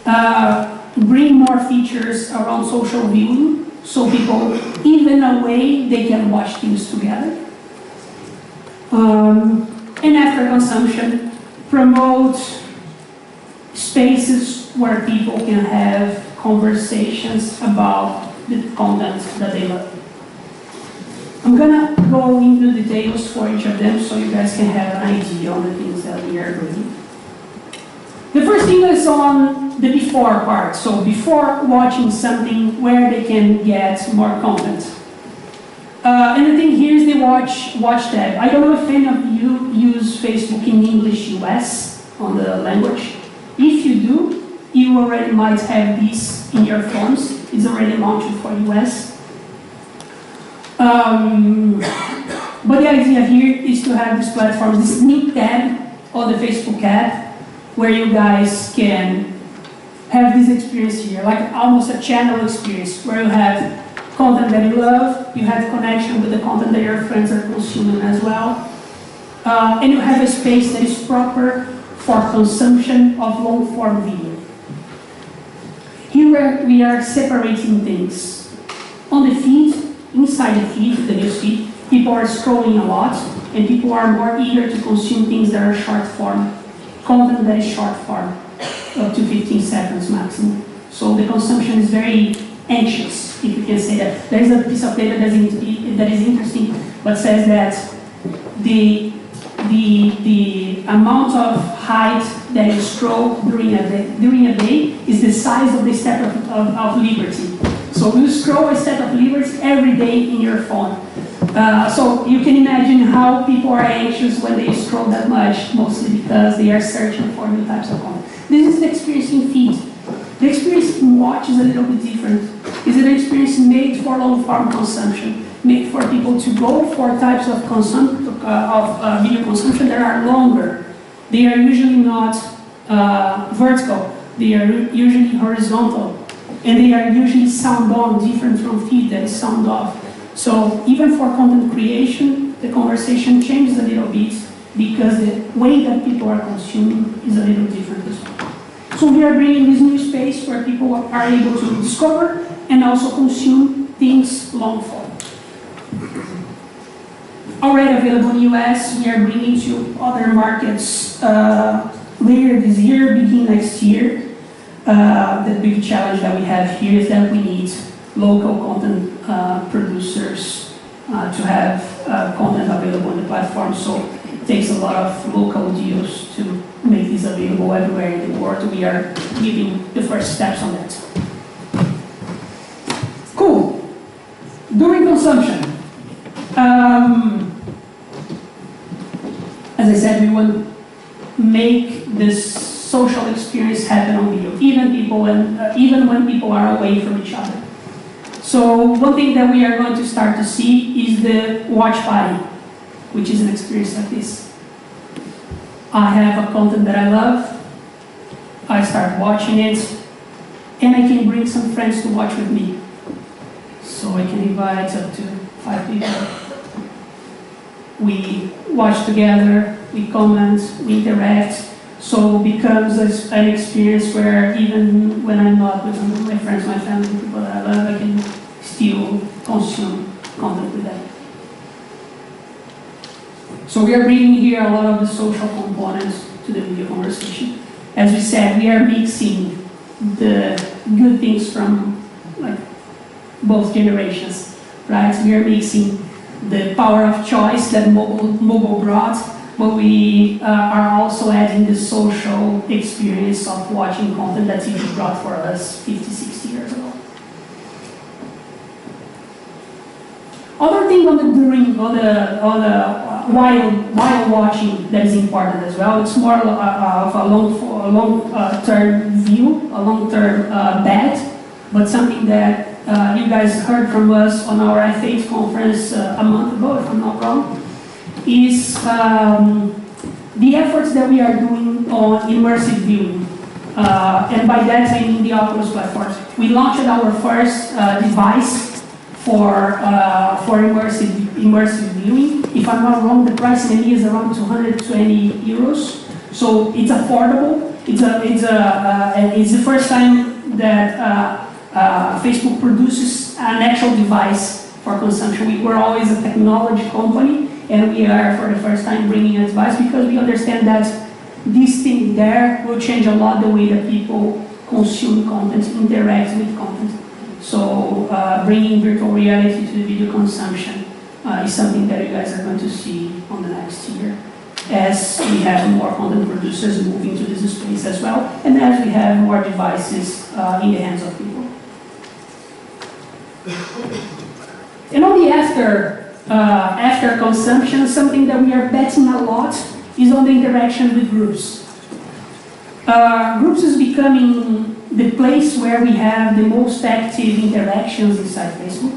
bring more features around social viewing, so people, even away, they can watch things together. And after consumption, promote spaces where people can have conversations about the content that they love. I'm gonna go into details for each of them so you guys can have an idea on the things that we are doing. The first thing is on the before part. So before watching something, where they can get more content. And the thing here is the watch tab. I don't know if any of you use Facebook in English US on the language. If you do, you already might have this in your phones. It's already launched for US. But the idea here is to have this platform, this new tab on the Facebook app, where you guys can have this experience here, like almost a channel experience, where you have content that you love, you have connection with the content that your friends are consuming as well, and you have a space that is proper for consumption of long-form video. Here we are separating things. On the feed, inside the feed, the news feed, people are scrolling a lot, and people are more eager to consume things that are short form, content that is short form, up to 15 seconds maximum. So the consumption is very anxious, if you can say that. There is a piece of data that is interesting, but says that the amount of height that you scroll during a day is the size of the step of liberty. So you scroll a step of liberty every day in your phone. So you can imagine how people are anxious when they scroll that much, mostly because they are searching for new types of content. This is the experience in feed. The experience in watch is a little bit different. It's an experience made for long-form consumption, made for people to go for types of video consumption that are longer. They are usually not vertical. They are usually horizontal. And they are usually sound on, different from feed that is sound off. So even for content creation, the conversation changes a little bit because the way that people are consuming is a little different as well. So we are bringing this new space where people are able to discover and also consume things long form. Already available in the US, we are bringing to other markets later this year, beginning next year. The big challenge that we have here is that we need local content producers to have content available on the platform. So it takes a lot of local deals to make this available everywhere in the world. We are giving the first steps on that. Cool. During consumption, as I said, we want to make this social experience happen on video, even when people are away from each other. So one thing that we are going to start to see is the watch party, which is an experience like this. I have a content that I love, I start watching it, and I can bring some friends to watch with me. So I can invite up to 5 people. We watch together, we comment, we interact. So it becomes an experience where even when I'm not with my friends, my family, people that I love, I can still consume content with them. So we are bringing here a lot of the social components to the video conversation. As we said, we are mixing the good things from both generations, right? We are mixing the power of choice that mobile brought, but we are also adding the social experience of watching content that TV brought for us 50, 60 years ago. Other thing on while watching that is important as well. It's more of a long-term view, a long-term bet, but something that you guys heard from us on our F8 conference a month ago, if I'm not wrong, is the efforts that we are doing on immersive viewing. And by that I mean the Oculus platform. We launched our first device for immersive viewing. If I'm not wrong, the price in EMEA is around 220 euros. So it's affordable. It's the first time that Facebook produces an actual device for consumption. We're always a technology company, and we are for the first time bringing a device because we understand that this thing there will change a lot the way that people consume content, interact with content. So bringing virtual reality to the video consumption is something that you guys are going to see on the next year, as we have more content producers moving to this space as well, and as we have more devices in the hands of people. And on the after consumption, something that we are betting a lot is on the interaction with groups. Groups is becoming the place where we have the most active interactions inside Facebook.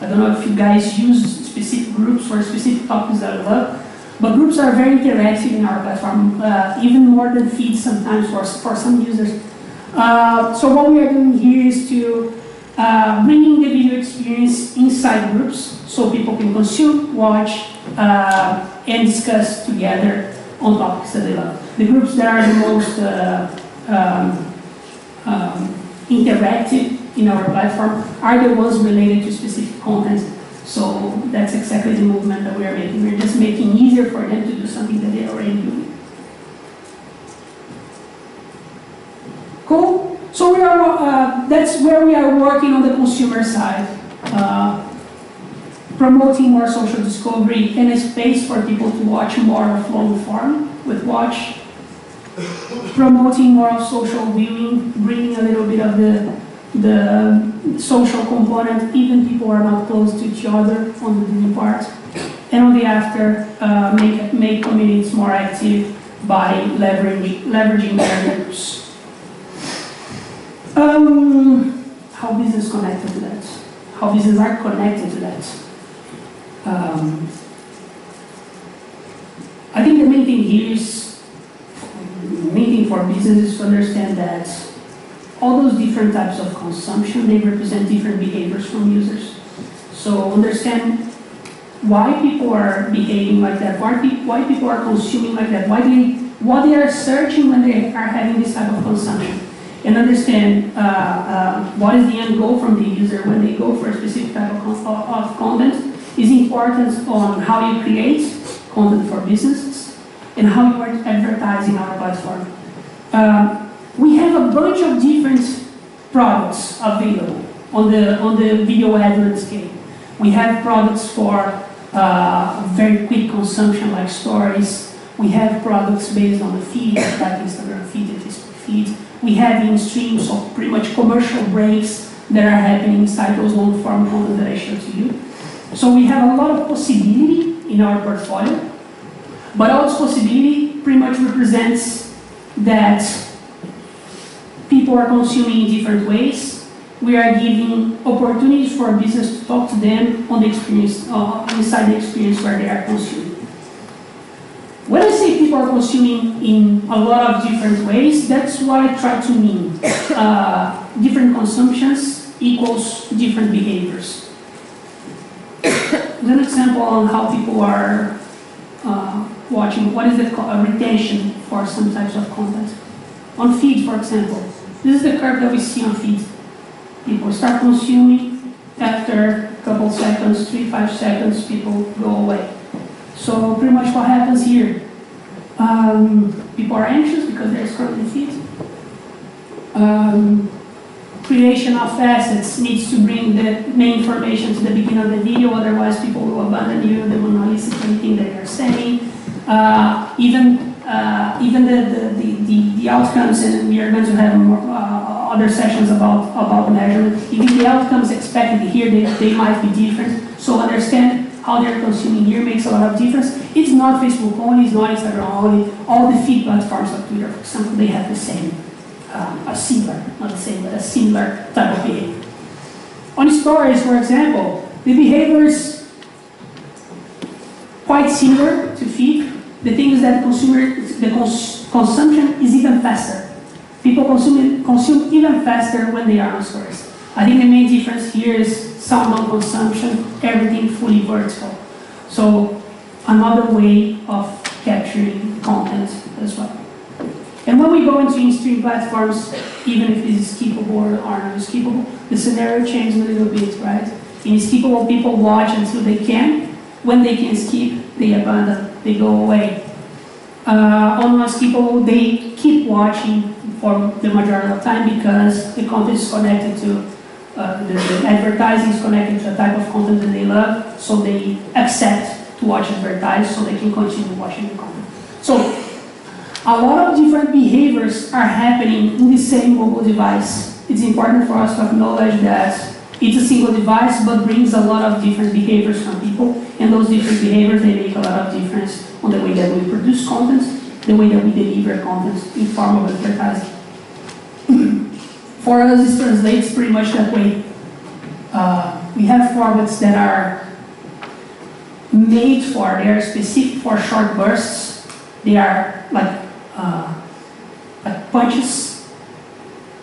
I don't know if you guys use specific groups for specific topics that I love, but groups are very interactive in our platform, even more than feeds sometimes for some users. So what we are doing here is to bringing the video experience inside groups so people can consume, watch, and discuss together on topics that they love. The groups that are the most interactive in our platform are the ones related to specific content. So that's exactly the movement that we are making. We're just making it easier for them to do something that they're already doing. Cool. So we are, that's where we are working on the consumer side, promoting more social discovery and a space for people to watch more of long form with watch, promoting more of social viewing, bringing a little bit of the social component, even people are not close to each other on the viewing part. And on the after, make communities more active by leveraging their groups. How business connected to that? How business are connected to that? I think the main thing here is, for business is to understand that all those different types of consumption, they represent different behaviors from users. So understand why people are behaving like that, why people are consuming like that, what they are searching when they are having this type of consumption. And understand what is the end goal from the user when they go for a specific type of content is important on how you create content for businesses and how you are advertising our platform. We have a bunch of different products available on the video ad landscape. We have products for very quick consumption like stories. We have products based on the feed, like Instagram feed and Facebook feed. We have in streams of pretty much commercial breaks that are happening inside those long form content that I showed to you. So we have a lot of possibility in our portfolio, but all this possibility pretty much represents that people are consuming in different ways. We are giving opportunities for business to talk to them on the experience, inside the experience where they are consuming. When I say people are consuming in a lot of different ways, that's what I try to mean. Different consumptions equals different behaviors. As an example on how people are watching, what is the retention for some types of content. On feed, for example, this is the curve that we see on feed. People start consuming, after a couple seconds, 3-5 seconds, people go away. So pretty much what happens here, people are anxious because they're scrolling feed. Creation of assets needs to bring the main information to the beginning of the video, otherwise people will abandon you, they will not listen to anything that you're saying. Even the outcomes, and we are going to have more, other sessions about measurement, even the outcomes expected here, they might be different. So understand how they're consuming here makes a lot of difference. It's not Facebook only, it's not Instagram only. All the feed platforms like Twitter, for example, they have the same, a similar, not the same, but a similar type of behavior. On stories, for example, the behavior is quite similar to feed. The thing is that consumption is even faster. People consume even faster when they are on stories. I think the main difference here is sound on consumption, everything fully vertical. So another way of capturing content as well. And when we go into in-stream platforms, even if it is skippable or not skippable, the scenario changes a little bit, right? In skippable, people watch until they can. When they can skip, they abandon, they go away. On non-skippable, they keep watching for the majority of the time because the content is connected to, the advertising is connected to a type of content that they love, so they accept to watch advertised so they can continue watching the content. So, a lot of different behaviors are happening in the same mobile device. It's important for us to acknowledge that it's a single device, but brings a lot of different behaviors from people, and those different behaviors, they make a lot of difference on the way that we produce content, the way that we deliver content in form of advertising. For us, it translates pretty much that way. We have formats that are made for, they are specific for short bursts. They are like punches.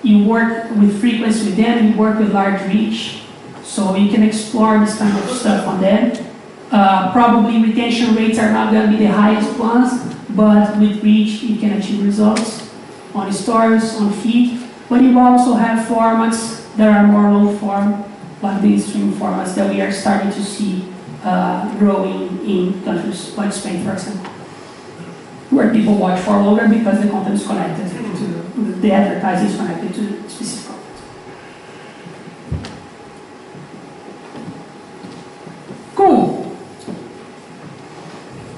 You work with frequency with them, you work with large reach, so you can explore this kind of stuff on them. Probably retention rates are not going to be the highest ones, but with reach you can achieve results on stories, on feed. But you also have formats that are more long form, like the stream formats that we are starting to see growing in countries like Spain, for example, where people watch for longer because the content is connected to, the advertising is connected to specific content. Cool.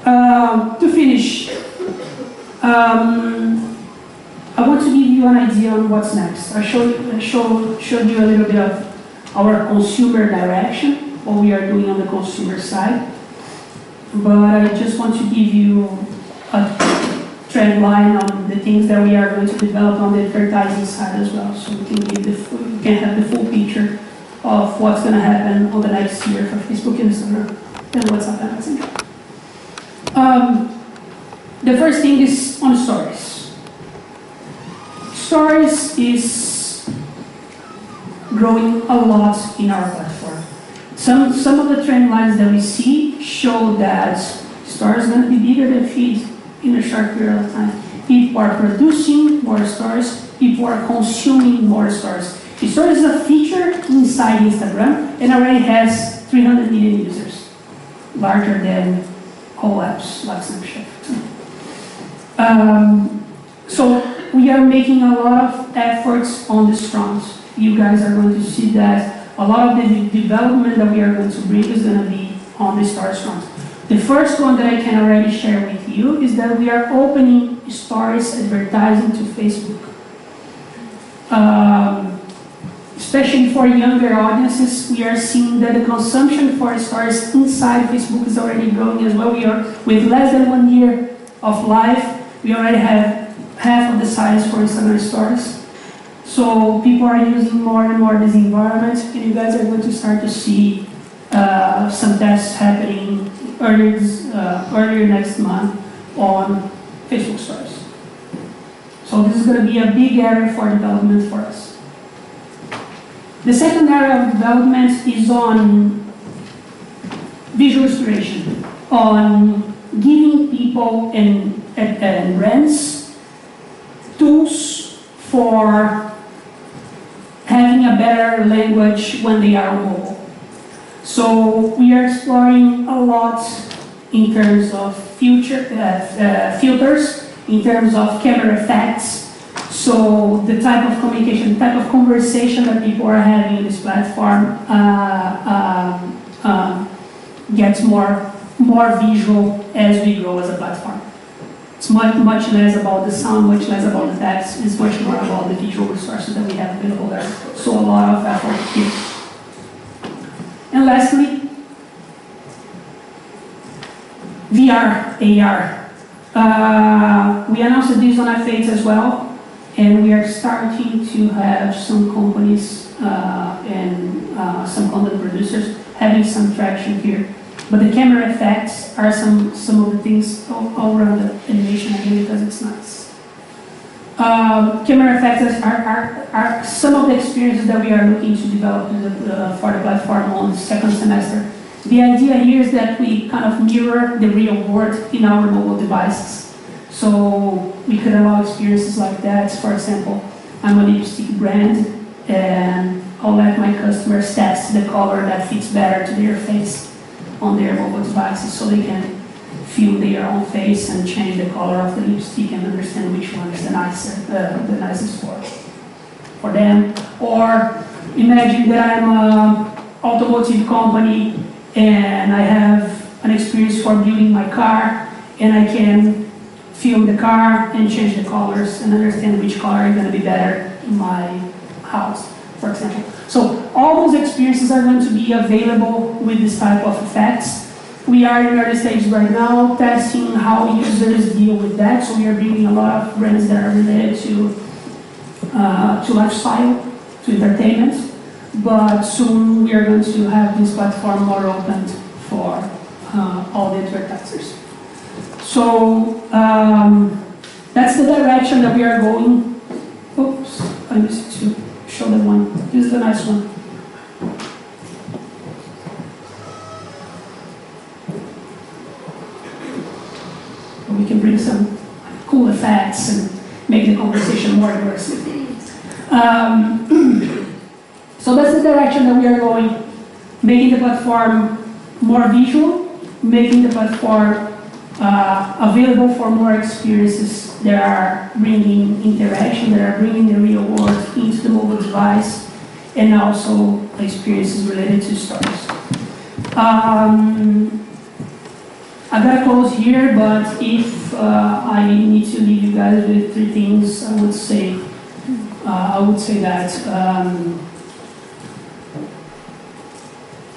To finish, I want to give you an idea on what's next. I showed you a little bit of our consumer direction, what we are doing on the consumer side, but I just want to give you a trend line on the things that we are going to develop on the advertising side as well, so we can have the full picture of what's going to happen on the next year for Facebook, Instagram, and WhatsApp and Messenger. The first thing is on stories. Stories is growing a lot in our platform. Some of the trend lines that we see show that stories are going to be bigger than feed in a short period of time. People are producing more stories, people are consuming more stories. The stories is a feature inside Instagram and already has 300 million users, larger than all apps like Snapchat. So we are making a lot of efforts on this front. You guys are going to see that a lot of the development that we are going to bring is going to be on the stories front. The first one that I can already share with you is that we are opening stories advertising to Facebook. Especially for younger audiences, we are seeing that the consumption for stories inside Facebook is already growing as well. We are, with less than 1 year of life, we already have half of the size for Instagram stories. So people are using more and more this environment, and you guys are going to start to see some tests happening earlier next month on Facebook stories. So this is going to be a big area for development for us. The second area of development is on visual inspiration, on giving people and brands tools for having a better language when they are mobile. So we are exploring a lot in terms of filters, in terms of camera effects. So the type of communication, the type of conversation that people are having in this platform gets more visual as we grow as a platform. It's much less about the sound, much less about the text. It's much more about the visual resources that we have available there. So a lot of effort here. And lastly, VR, AR. We announced this on F8 as well. And we are starting to have some companies and some content producers having some traction here. But the camera effects are some of the things all around the animation again because it's nice. Camera effects are some of the experiences that we are looking to develop for the platform on the second semester. The idea here is that we kind of mirror the real world in our mobile devices. So we could allow experiences like that. For example, I'm a lipstick brand, and I'll let my customers test the color that fits better to their face on their mobile devices, so they can feel their own face and change the color of the lipstick and understand which one is the nicest for them. Or imagine that I'm an automotive company and I have an experience for building my car, and I can film the car and change the colors and understand which color is going to be better in my house, for example. So all those experiences are going to be available with this type of effects. We are in early stages right now, testing how users deal with that. So we are bringing a lot of brands that are related to lifestyle, to entertainment. But soon we are going to have this platform more open for all the advertisers. So that's the direction that we are going. Oops, I missed to show that one. This is a nice one. We can bring some cool effects and make the conversation more immersive. So that's the direction that we are going, making the platform more visual, making the platform available for more experiences that are bringing interaction, that are bringing the real world into the mobile device, and also experiences related to stories. I gotta close here, but if I need to leave you guys with 3 things, I would say that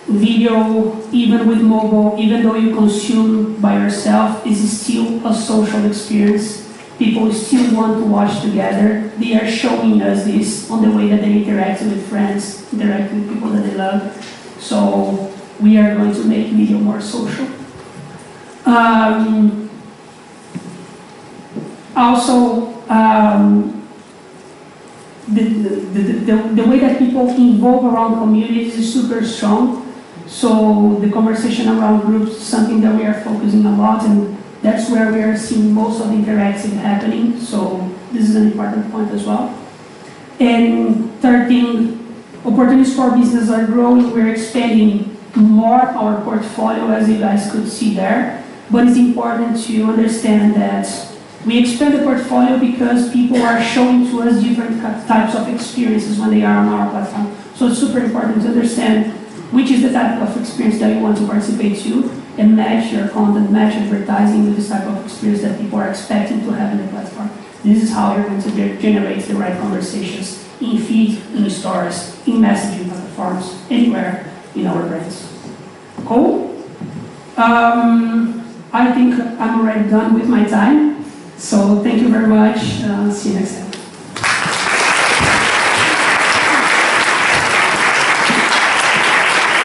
video, even with mobile, even though you consume by yourself, is still a social experience. People still want to watch together. They are showing us this on the way that they interact with friends, interact with people that they love. So we are going to make video more social. The way that people involve around communities is super strong. So the conversation around groups is something that we are focusing a lot, and that's where we are seeing most of the interaction happening. So this is an important point as well. And third thing, opportunities for business are growing. We're expanding more our portfolio, as you guys could see there. But it's important to understand that we expand the portfolio because people are showing to us different types of experiences when they are on our platform. So it's super important to understand which is the type of experience that you want to participate to, and match your content, match advertising with this type of experience that people are expecting to have in the platform. This is how you're going to generate the right conversations in feed, in stores, in messaging platforms, anywhere in our brands. Cool? I think I'm already done with my time. So thank you very much. See you next time.